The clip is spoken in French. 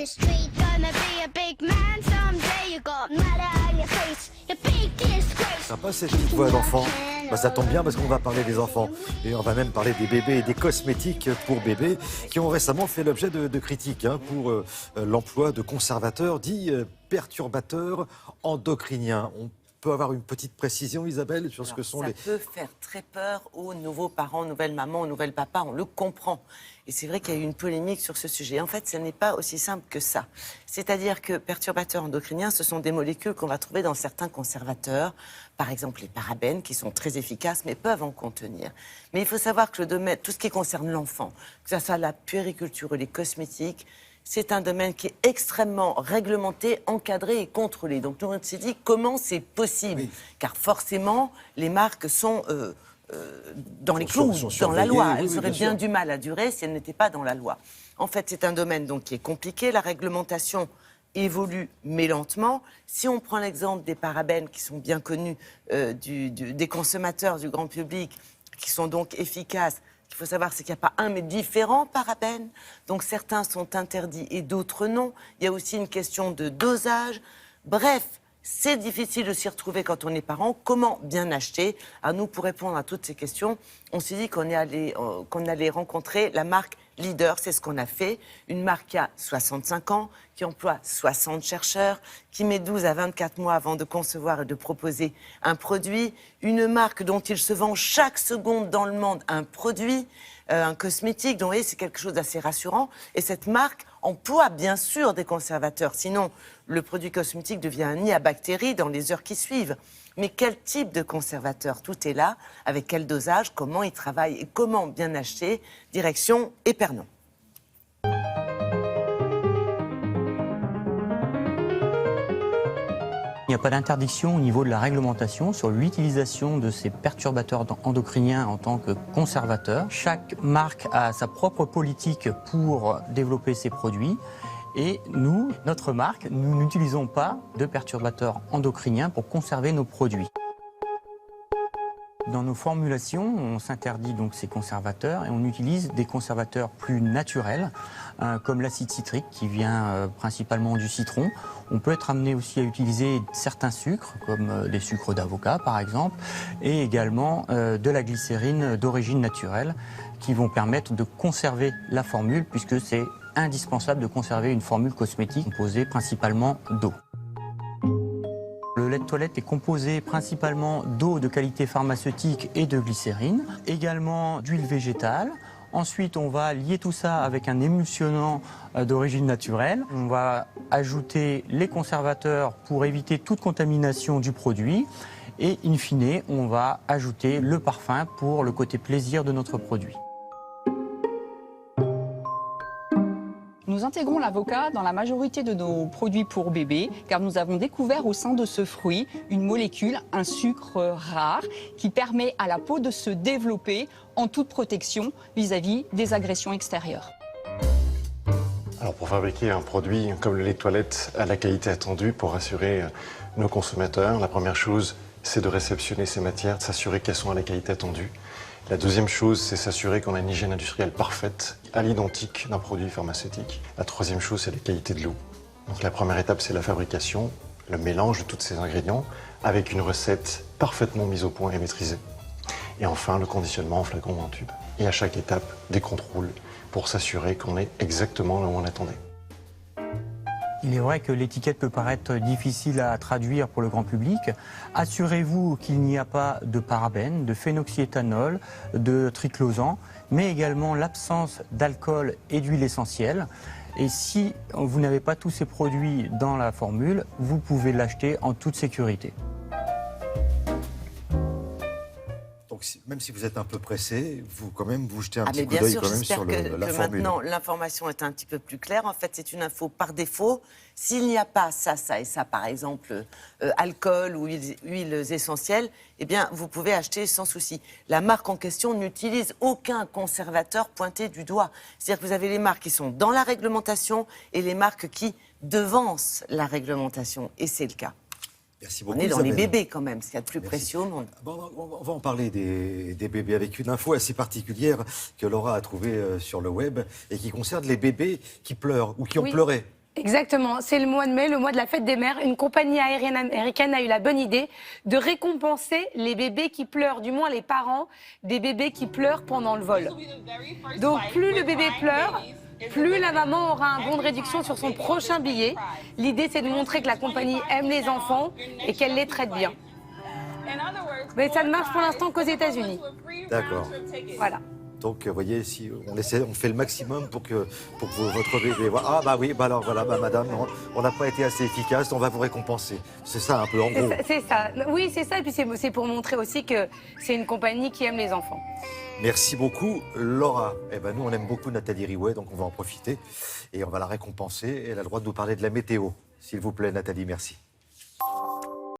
the street, gonna be a big man someday. You got murder on your face, your big disgrace. Sympa cette petite voix d'enfant. Ça tombe bien parce qu'on va parler des enfants. Et on va même parler des bébés et des cosmétiques pour bébés qui ont récemment fait l'objet de critiques pour l'emploi de conservateurs dits perturbateurs endocriniens. On peut avoir une petite précision, Isabelle, sur ce que sont les... Ça peut faire très peur aux nouveaux parents, nouvelles mamans, nouvelles papas, on le comprend. Et c'est vrai qu'il y a eu une polémique sur ce sujet. En fait, ce n'est pas aussi simple que ça. C'est-à-dire que perturbateurs endocriniens, ce sont des molécules qu'on va trouver dans certains conservateurs, par exemple les parabènes, qui sont très efficaces, mais peuvent en contenir. Mais il faut savoir que le domaine, tout ce qui concerne l'enfant, que ce soit la puériculture ou les cosmétiques, c'est un domaine qui est extrêmement réglementé, encadré et contrôlé. Donc nous, on s'est dit comment c'est possible. Oui. Car forcément, les marques sont dans les clous, dans la loi. Elles auraient bien du mal à durer si elles n'étaient pas dans la loi. En fait, c'est un domaine donc, qui est compliqué. La réglementation évolue, mais lentement. Si on prend l'exemple des parabènes qui sont bien connus des consommateurs, du grand public, qui sont donc efficaces, il faut savoir, c'est qu'il n'y a pas un, mais différents parabènes. Donc certains sont interdits et d'autres non. Il y a aussi une question de dosage. Bref, c'est difficile de s'y retrouver quand on est parent. Comment bien acheter ? À nous, pour répondre à toutes ces questions, on s'est dit qu'on allait rencontrer la marque Leader. C'est ce qu'on a fait. Une marque qui a 65 ans, qui emploie 60 chercheurs, qui met 12 à 24 mois avant de concevoir et de proposer un produit. Une marque dont il se vend chaque seconde dans le monde un produit, un cosmétique. Donc, vous voyez, c'est quelque chose d'assez rassurant. Et cette marque emploie bien sûr des conservateurs. Sinon, le produit cosmétique devient un nid à bactéries dans les heures qui suivent. Mais quel type de conservateur ? Tout est là. Avec quel dosage ? Comment il travaille ? Et comment bien acheter ? Direction Épernon. Il n'y a pas d'interdiction au niveau de la réglementation sur l'utilisation de ces perturbateurs endocriniens en tant que conservateurs. Chaque marque a sa propre politique pour développer ses produits. Et nous, notre marque, nous n'utilisons pas de perturbateurs endocriniens pour conserver nos produits. Dans nos formulations, on s'interdit donc ces conservateurs et on utilise des conservateurs plus naturels, comme l'acide citrique qui vient principalement du citron. On peut être amené aussi à utiliser certains sucres, comme des sucres d'avocat par exemple, et également de la glycérine d'origine naturelle, qui vont permettre de conserver la formule, puisque c'est indispensable de conserver une formule cosmétique composée principalement d'eau. Le lait de toilette est composé principalement d'eau de qualité pharmaceutique et de glycérine, également d'huile végétale. Ensuite, on va lier tout ça avec un émulsionnant d'origine naturelle. On va ajouter les conservateurs pour éviter toute contamination du produit. Et in fine, on va ajouter le parfum pour le côté plaisir de notre produit. Nous intégrons l'avocat dans la majorité de nos produits pour bébés car nous avons découvert au sein de ce fruit une molécule, un sucre rare qui permet à la peau de se développer en toute protection vis-à-vis des agressions extérieures. Alors pour fabriquer un produit comme le lait de toilette à la qualité attendue pour rassurer nos consommateurs, la première chose c'est de réceptionner ces matières, de s'assurer qu'elles sont à la qualité attendue. La deuxième chose, c'est s'assurer qu'on a une hygiène industrielle parfaite, à l'identique d'un produit pharmaceutique. La troisième chose, c'est la qualité de l'eau. Donc la première étape, c'est la fabrication, le mélange de tous ces ingrédients, avec une recette parfaitement mise au point et maîtrisée. Et enfin, le conditionnement en flacon ou en tube. Et à chaque étape, des contrôles pour s'assurer qu'on est exactement là où on attendait. Il est vrai que l'étiquette peut paraître difficile à traduire pour le grand public. Assurez-vous qu'il n'y a pas de parabènes, de phénoxyéthanol, de triclosan, mais également l'absence d'alcool et d'huile essentielle. Et si vous n'avez pas tous ces produits dans la formule, vous pouvez l'acheter en toute sécurité. Donc même si vous êtes un peu pressé, vous quand même vous jetez un petit coup bien d'œil sûr, quand même sur la que formule. maintenant l'information est un petit peu plus claire. En fait, c'est une info par défaut. S'il n'y a pas ça, ça et ça, par exemple, alcool ou huiles essentielles, eh bien, vous pouvez acheter sans souci. La marque en question n'utilise aucun conservateur pointé du doigt. C'est-à-dire que vous avez les marques qui sont dans la réglementation et les marques qui devancent la réglementation. Et c'est le cas. Merci beaucoup, on est dans Isabelle. les bébés quand même, ce qu'il y a de plus précieux au monde. Bon, on va en parler des bébés avec une info assez particulière que Laura a trouvée sur le web et qui concerne les bébés qui pleurent ou qui ont pleuré. Exactement, c'est le mois de mai, le mois de la fête des mères. Une compagnie aérienne américaine a eu la bonne idée de récompenser les bébés qui pleurent, du moins les parents des bébés qui pleurent pendant le vol. Donc plus le bébé pleure, plus la maman aura un bon de réduction sur son prochain billet. L'idée, c'est de montrer que la compagnie aime les enfants et qu'elle les traite bien. Mais ça ne marche pour l'instant qu'aux États-Unis. D'accord. Voilà. Donc, vous voyez, si on fait le maximum pour que votre bébé... Ah, bah oui, bah alors voilà, bah madame, on n'a pas été assez efficace, on va vous récompenser. C'est ça, un peu, en gros. C'est ça. Oui, c'est ça. Et puis c'est pour montrer aussi que c'est une compagnie qui aime les enfants. Merci beaucoup, Laura. Eh ben, nous, on aime beaucoup Nathalie Riouet, donc on va en profiter et on va la récompenser. Elle a le droit de nous parler de la météo. S'il vous plaît, Nathalie, merci.